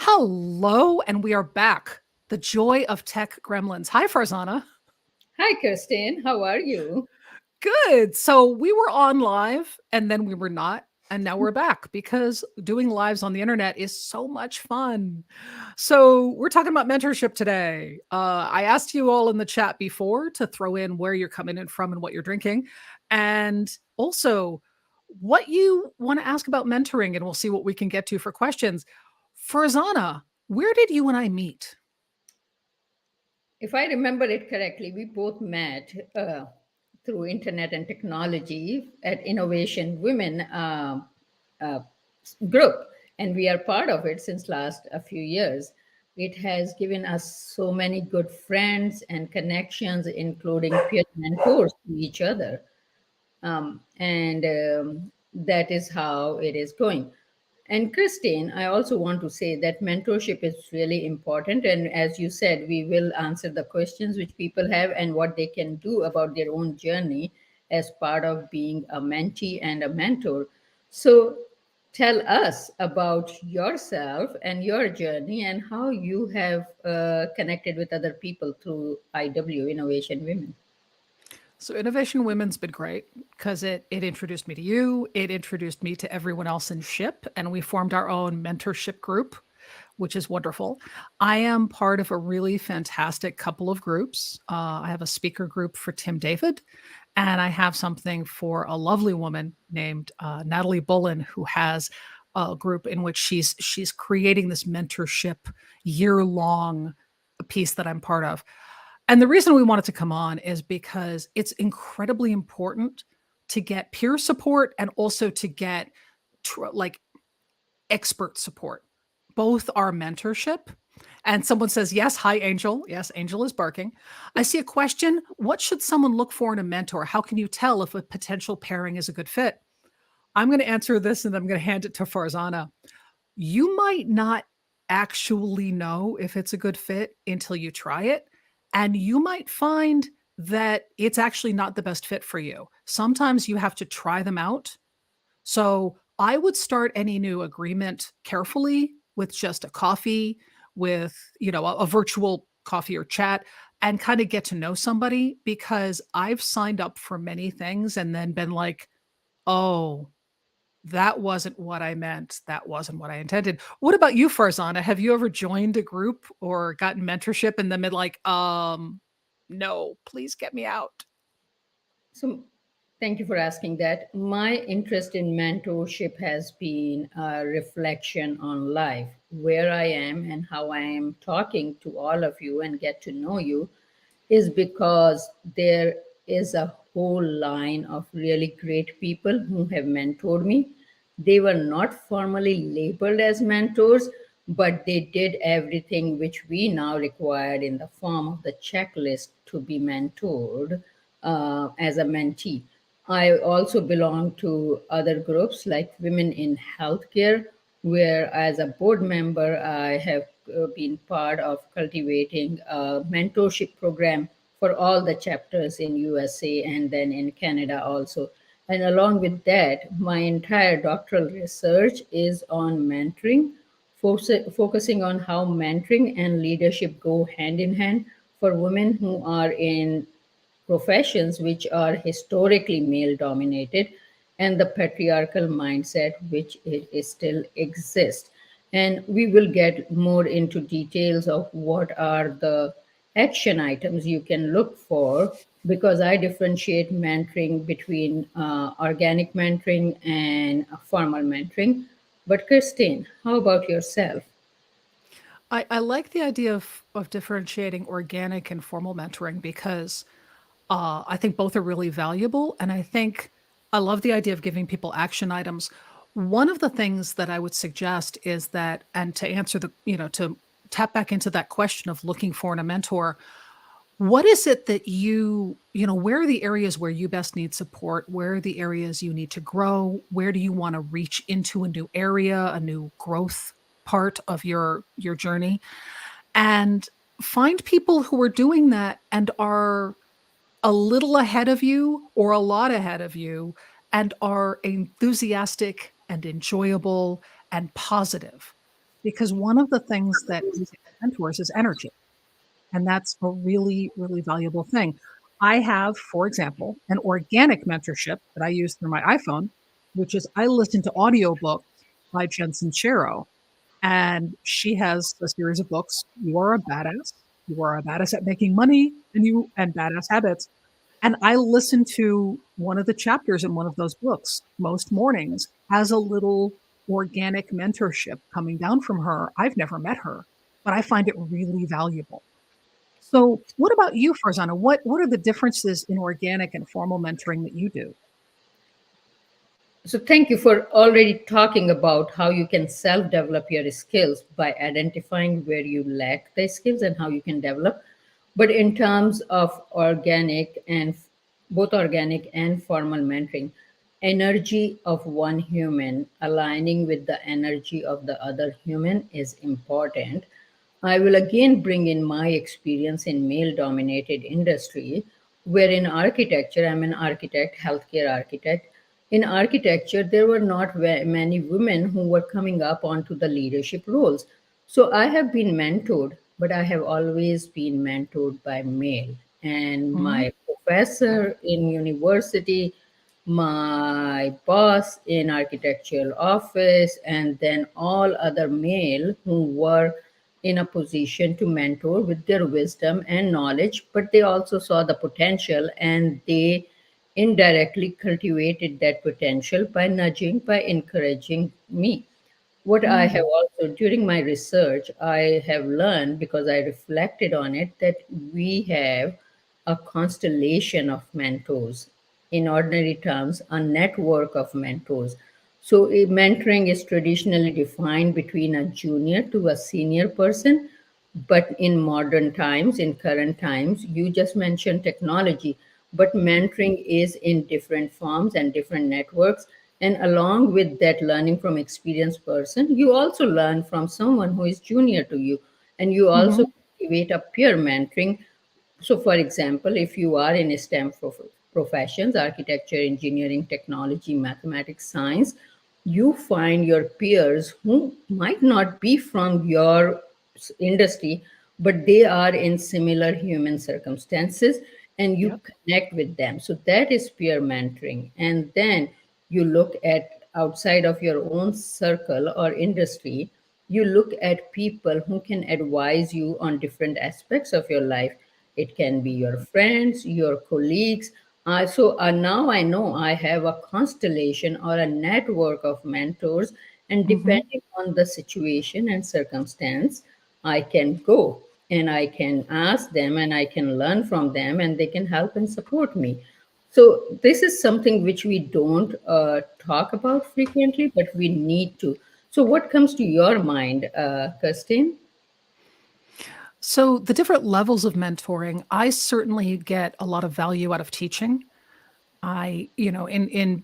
Hello, and we are back. The joy of tech gremlins. Hi, Farzana. Hi, Kirsten. How are you? Good. So we were on live and then we were not. And now we're back because doing lives on the internet is so much fun. So we're talking about mentorship today. I asked you all in the chat before to throw in where you're coming in from and what you're drinking. And also what you want to ask about mentoring. And we'll see what we can get to for questions. Farzana, where did you and I meet? If I remember it correctly, we both met through internet and technology at Innovation Women uh, group, and we are part of it since last a few years. It has given us so many good friends and connections, including peer mentors to each other. And that is how it is going. And Christine, I also want to say that mentorship is really important. And as you said, we will answer the questions which people have and what they can do about their own journey as part of being a mentee and a mentor. So tell us about yourself and your journey and how you have connected with other people through IW, Innovation Women. So Innovation Women's been great because it introduced me to you, it introduced me to everyone else in SHIP, and we formed our own mentorship group, which is wonderful. I am part of a really fantastic couple of groups. I have a speaker group for Tim David, and I have something for a lovely woman named Natalie Bullen, who has a group in which she's creating this mentorship year long piece that I'm part of. And the reason we wanted to come on is because it's incredibly important to get peer support and also to get like expert support. Both are mentorship. And someone says, yes, hi, Angel. Yes, Angel is barking. I see a question. What should someone look for in a mentor? How can you tell if a potential pairing is a good fit? I'm going to answer this and I'm going to hand it to Farzana. You might not actually know if it's a good fit until you try it. And you might find that it's actually not the best fit for you. Sometimes you have to try them out. So I would start any new agreement carefully with just a coffee, with, a virtual coffee or chat and kind of get to know somebody because I've signed up for many things and then been like, oh, that wasn't what I meant. That wasn't what I intended. What about you, Farzana? Have you ever joined a group or gotten mentorship and then been like, no, please get me out? So, thank you for asking that. My interest in mentorship has been a reflection on life, where I am and how I am talking to all of you and get to know you is because there is a whole line of really great people who have mentored me. They were not formally labeled as mentors, but they did everything which we now required in the form of the checklist to be mentored as a mentee. I also belong to other groups like Women in Healthcare, where as a board member, I have been part of cultivating a mentorship program for all the chapters in USA and then in Canada also. And along with that, my entire doctoral research is on mentoring, focusing on how mentoring and leadership go hand in hand for women who are in professions which are historically male dominated and the patriarchal mindset which it is still exists. And we will get more into details of what are the action items you can look for because I differentiate mentoring between organic mentoring and formal mentoring. But Christine, how about yourself? I like the idea of differentiating organic and formal mentoring because I think both are really valuable. And I love the idea of giving people action items. One of the things that I would suggest is that, and to answer to tap back into that question of looking for in a mentor, what is it that where are the areas where you best need support? Where are the areas you need to grow? Where do you want to reach into a new area, a new growth part of your journey? And find people who are doing that and are a little ahead of you or a lot ahead of you and are enthusiastic and enjoyable and positive. because one of the things that we get with mentors is energy. And that's a really, really valuable thing. I have, for example, an organic mentorship that I use through my iPhone, which is I listen to audiobooks by Jensen Shero. And she has a series of books. You are a badass. You are a badass at making money and badass habits. And I listen to one of the chapters in one of those books most mornings as a little organic mentorship coming down from her. I've never met her, but I find it really valuable. So, what about you, Farzana? What are the differences in organic and formal mentoring that you do? So, thank you for already talking about how you can self develop your skills by identifying where you lack the skills and how you can develop. But in terms of organic and both organic and formal mentoring, energy of one human aligning with the energy of the other human is important. I will again bring in my experience in male dominated industry, where in architecture, I'm an architect, healthcare architect. In architecture, there were not many women who were coming up onto the leadership roles. So I have been mentored, but I have always been mentored by male. And Mhm. my professor in university, my boss in architectural office, and then all other male who were in a position to mentor with their wisdom and knowledge, but they also saw the potential and they indirectly cultivated that potential by nudging, by encouraging me. What I have Mm. also, during my research, I have learned because I reflected on it that we have a constellation of mentors. In ordinary terms, a network of mentors. So, mentoring is traditionally defined between a junior to a senior person, but in modern times, in current times, you just mentioned technology, but mentoring is in different forms and different networks. And along with that learning from experienced person, you also learn from someone who is junior to you. And you also Mhm. cultivate a peer mentoring. So, for example, if you are in STEM professions, architecture, engineering, technology, mathematics, science, you find your peers who might not be from your industry, but they are in similar human circumstances and you Yep. connect with them. So, that is peer mentoring. And then you look at outside of your own circle or industry, you look at people who can advise you on different aspects of your life. It can be your friends, your colleagues. So now I know I have a constellation or a network of mentors, and Mhm. depending on the situation and circumstance, I can go and I can ask them and I can learn from them, and they can help and support me. So, this is something which we don't talk about frequently, but we need to. So, what comes to your mind, Kirsten? So, the different levels of mentoring, I certainly get a lot of value out of teaching. In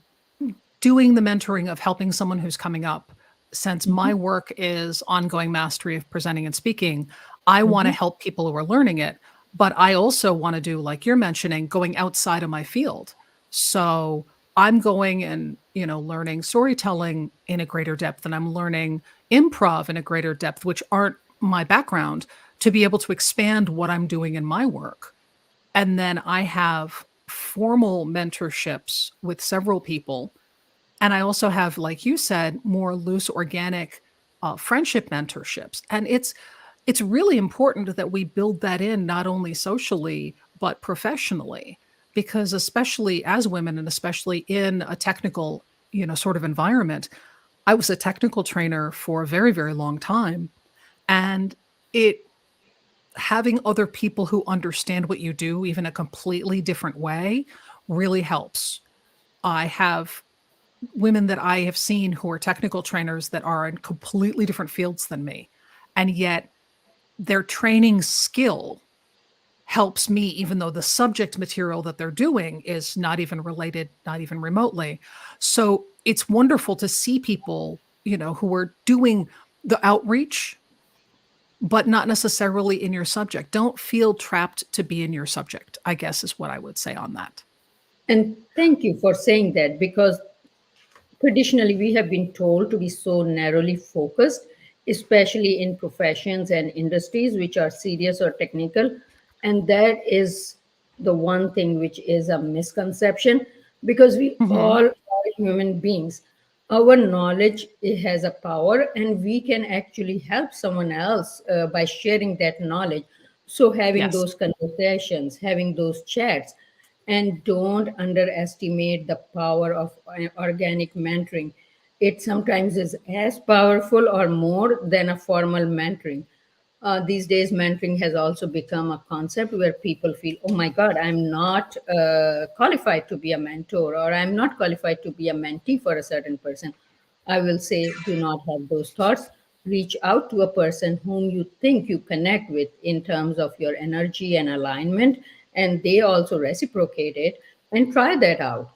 doing the mentoring of helping someone who's coming up, since Mhm, my work is ongoing mastery of presenting and speaking, I want to mhm, help people who are learning it, but I also want to do, like you're mentioning, going outside of my field. So I'm going and, learning storytelling in a greater depth, and I'm learning improv in a greater depth, which aren't my background, to be able to expand what I'm doing in my work. And then I have formal mentorships with several people, and I also have, like you said, more loose, organic, friendship mentorships. And it's really important that we build that in not only socially but professionally, because especially as women and especially in a technical, sort of environment, I was a technical trainer for a very, very long time, and it having other people who understand what you do, even a completely different way, really helps. I have women that I have seen who are technical trainers that are in completely different fields than me, and yet their training skill helps me, even though the subject material that they're doing is not even related, not even remotely. So it's wonderful to see people, who are doing the outreach, but not necessarily in your subject. Don't feel trapped to be in your subject, I guess is what I would say on that. And thank you for saying that because traditionally we have been told to be so narrowly focused especially in professions and industries which are serious or technical. And that is the one thing which is a misconception, because we Hmm. all are human beings. Our knowledge, it has a power, and we can actually help someone else by sharing that knowledge. So having Yes. those conversations, having those chats, and don't underestimate the power of organic mentoring. It sometimes is as powerful or more than a formal mentoring. These days, mentoring has also become a concept where people feel, oh my God, I'm not qualified to be a mentor, or I'm not qualified to be a mentee for a certain person. I will say, do not have those thoughts. Reach out to a person whom you think you connect with in terms of your energy and alignment, and they also reciprocate it, and try that out.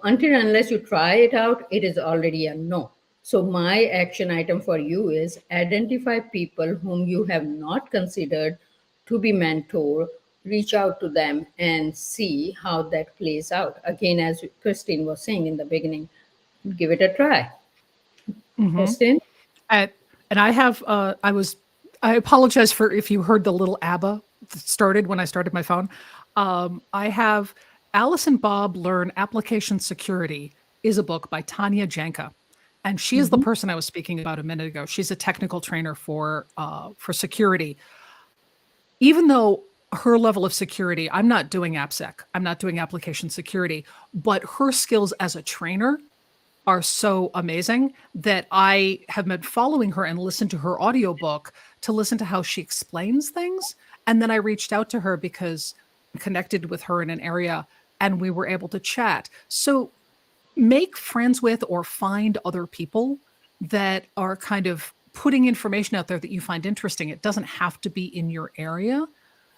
Until unless you try it out, it is already a no. So, my action item for you is identify people whom you have not considered to be mentor, reach out to them and see how that plays out. Again, as Christine was saying in the beginning, give it a try. Hmm. Christine? And I have I apologize for if you heard the little ABBA that started when I started my phone. I have Alice and Bob Learn Application Security is a book by Tanya Janka. And she is the Mhm. person I was speaking about a minute ago. She's a technical trainer for security. Even though her level of security, I'm not doing AppSec, I'm not doing application security, but her skills as a trainer are so amazing that I have been following her and listened to her audiobook to listen to how she explains things. And then I reached out to her because I connected with her in an area and we were able to chat. So make friends with or find other people that are kind of putting information out there that you find interesting. It doesn't have to be in your area.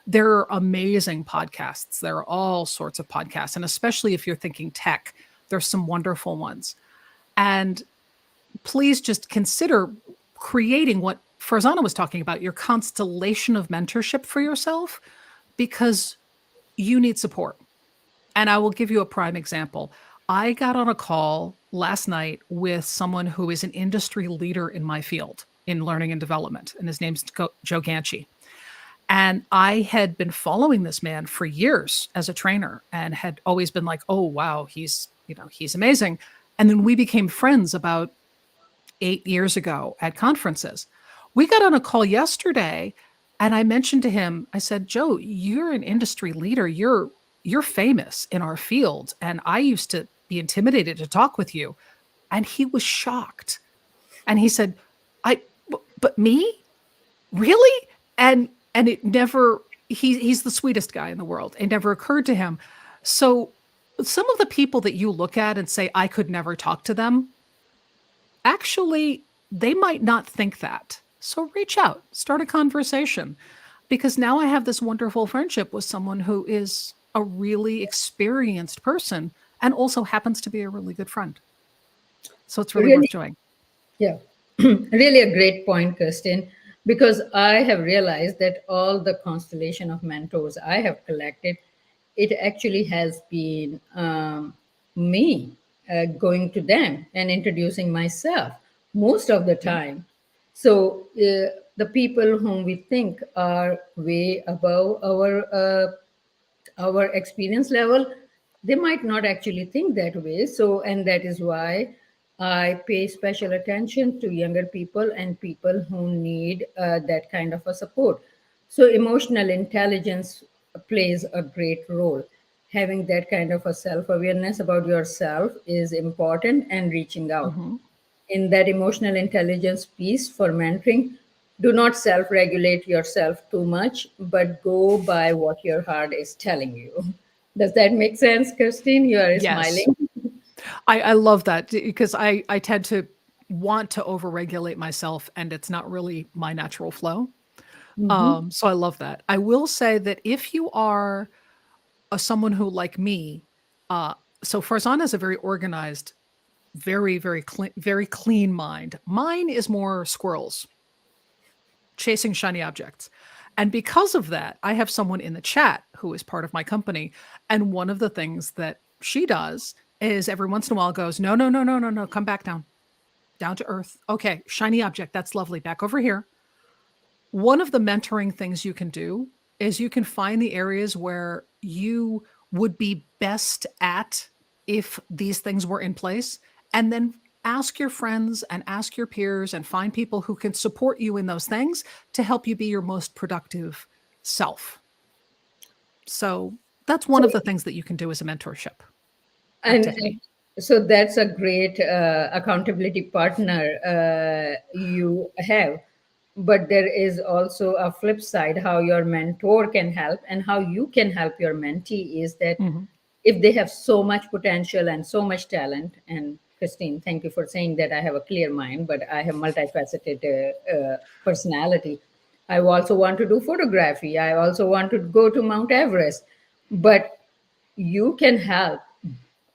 There are amazing podcasts. There are all sorts of podcasts. And especially if you're thinking tech, there's some wonderful ones. And please just consider creating what Farzana was talking about, your constellation of mentorship for yourself, because you need support. And I will give you a prime example. I got on a call last night with someone who is an industry leader in my field in learning and development, and his name's Joe Ganchi. And I had been following this man for years as a trainer and had always been like, oh, wow, he's amazing. And then we became friends about 8 years ago at conferences. We got on a call yesterday and I mentioned to him, I said, Joe, you're an industry leader. You're famous in our field. And I used to be intimidated to talk with you. And he was shocked. And he said, but me? Really? And it never he's the sweetest guy in the world. It never occurred to him. So some of the people that you look at and say, I could never talk to them, actually, they might not think that. So reach out, start a conversation, because now I have this wonderful friendship with someone who is a really experienced person and also happens to be a really good friend. So it's really worth Really, doing. yeah, really a great point, Kirsten, because I have realized that all the constellation of mentors I have collected, it actually has been me going to them and introducing myself most of the Yeah. time. So the people whom we think are way above our experience level, they might not actually think that way. So, and that is why I pay special attention to younger people and people who need that kind of a support. So, emotional intelligence plays a great role. Having that kind of a self awareness about yourself is important, and reaching out Hmm. in that emotional intelligence piece for mentoring. Do not self regulate yourself too much, but go by what your heart is telling you. Does that make sense, Christine? You are Yes. smiling. I love that because I tend to want to overregulate myself and it's not really my natural flow. Mhm. So I love that. I will say that if you are someone who, like me, uh, so Farzana is a very organized, very clean mind. Mine is more squirrels chasing shiny objects. And because of that, I have someone in the chat who is part of my company. And one of the things that she does is every once in a while goes, no, no, no, no, no, no, come back down. Down to earth. Okay, shiny object. That's lovely. Back over here. One of the mentoring things you can do is you can find the areas where you would be best at if these things were in place, and then ask your friends and ask your peers and find people who can support you in those things to help you be your most productive self. So that's one So, of the things that you can do as a mentorship and activity. so that's a great accountability partner you have. But there is also a flip side how your mentor can help and how you can help your mentee is that Mhm. if they have so much potential and so much talent, and Christine, thank you for saying that I have a clear mind, but I have multifaceted personality. I also want to do photography. I also want to go to Mount Everest. But you can help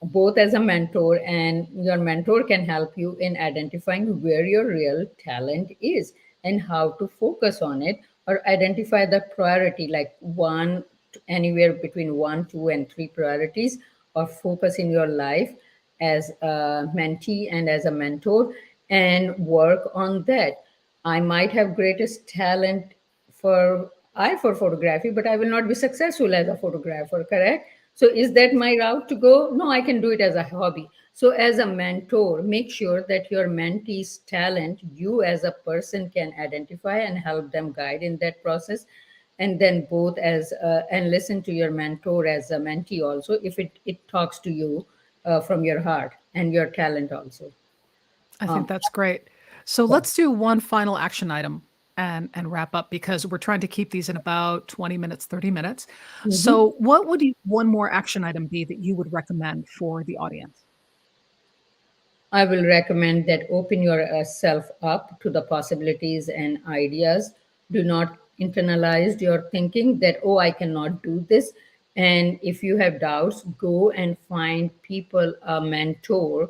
both as a mentor, and your mentor can help you in identifying where your real talent is and how to focus on it, or identify the priority like one, anywhere between one, two, and three priorities or focus in your life as a mentee and as a mentor, and work on that. I might have greatest talent for photography, but I will not be successful as a photographer, correct? So is that my route to go? No, I can do it as a hobby. So as a mentor, make sure that your mentee's talent, you as a person can identify and help them guide in that process. And then both as, and listen to your mentor as a mentee also, if it talks to you from your heart and your talent also. I think Um, that's great. So yeah. let's do one final action item and wrap up because we're trying to keep these in about 20 minutes, 30 minutes. Mhm. So what would one more action item be that you would recommend for the audience? I will recommend that open yourself up to the possibilities and ideas. Do not internalize your thinking that, oh, I cannot do this. And if you have doubts, go and find people, a mentor,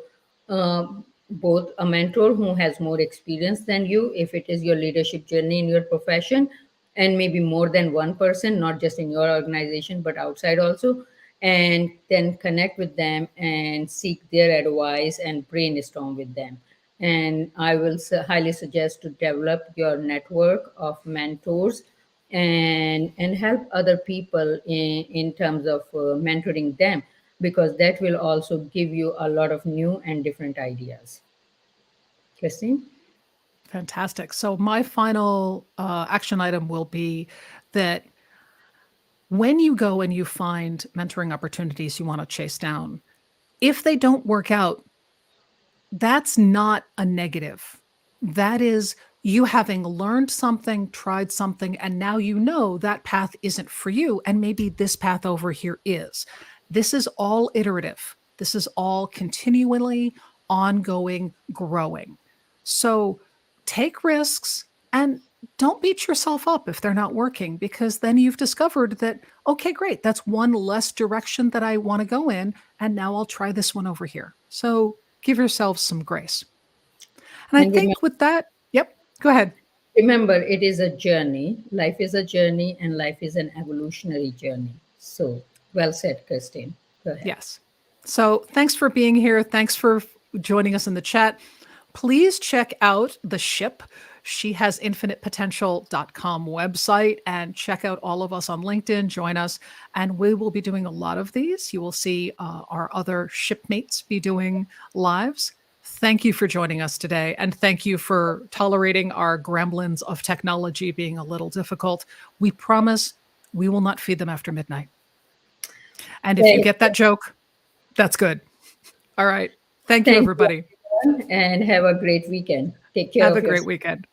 uh, both a mentor who has more experience than you, if it is your leadership journey in your profession, and maybe more than one person, not just in your organization, but outside also, and then connect with them and seek their advice and brainstorm with them. And I will highly suggest to develop your network of mentors and help other people in terms of mentoring them, because that will also give you a lot of new and different ideas. Christine? Fantastic. So my final action item will be that when you go and you find mentoring opportunities you want to chase down, if they don't work out, that's not a negative. That is you having learned something, tried something, and now you know that path isn't for you. And maybe this path over here is. This is all iterative. This is all continually ongoing growing. So take risks and don't beat yourself up if they're not working, because then you've discovered that, okay, great, that's one less direction that I want to go in. And now I'll try this one over here. So give yourselves some grace. And I And think with that, yep, go ahead. remember, it is a journey. Life is a journey, and life is an evolutionary journey. So, well said, Christine. Go ahead. Yes. So thanks for being here. Thanks for joining us in the chat. Please check out the SHIP. She has infinitepotential.com website and check out all of us on LinkedIn. Join us. And we will be doing a lot of these. You will see our other SHIPmates be doing lives. Thank you for joining us today. And thank you for tolerating our gremlins of technology being a little difficult. We promise we will not feed them after midnight. And if you Thank, get that joke, that's good. All right. Thank you, thank you, everybody. everyone, and have a great weekend. Take care Have of a great yourself. weekend.